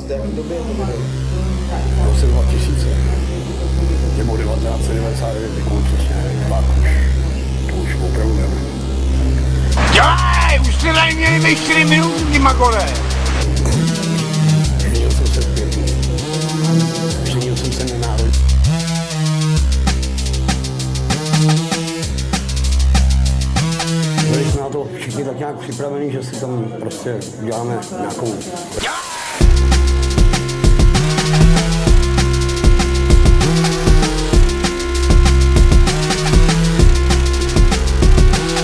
v té době to bylo? V roce 2000. Nebo 1999, jako přesně nevím, pak už opravdu nevím. Dělej! Už jste tady měli být 4 minuty, ty magore! Ženil jsem se v květnu. Ženil jsem se nenárodil. Byli jsme na to všichni tak nějak připraveni, že si tam prostě uděláme nějakou...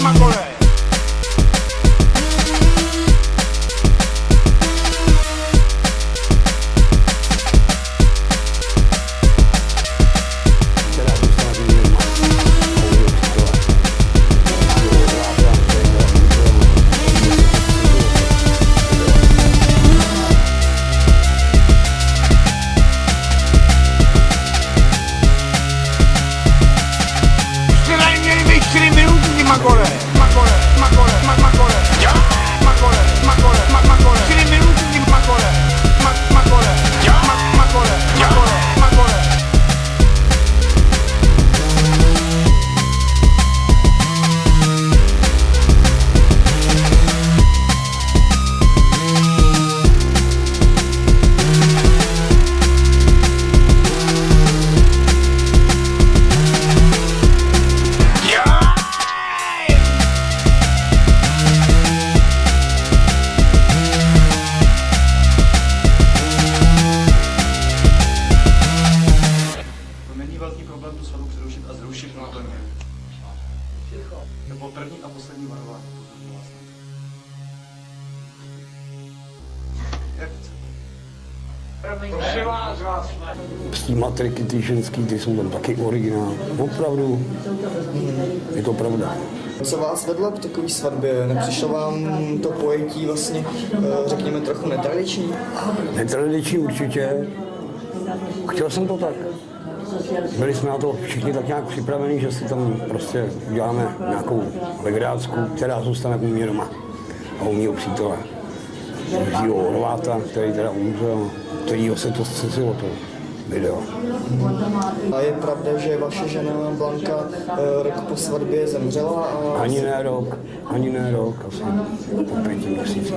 Magore! Magore, magore, magore, magore, ja, magore, magore, magore, 4 minuty, magore, magore, ja, magore, magore, magore. Velký problém tu svatbu přerušit a zrušit na plně. To bylo první a poslední varování. Jak chcete? Z té matriky, ty ženský, ty jsou tam taky originál. Opravdu, je to pravda. Co vás vedlo k takové svatbě? Nepřišlo vám to pojetí vlastně, řekněme, trochu netradiční? Netradiční určitě. Chtěl jsem to tak. Byli jsme na to všichni tak nějak připraveni, že si tam prostě uděláme nějakou legraci, která zůstane u mě doma. A u mého přítele. Jiřího Horváta, který teda umřel, kterýho se to zcesilo to video. A je pravda, že vaše žena Blanka rok po svatbě zemřela? A... Ani ne rok, asi po 5 měsících.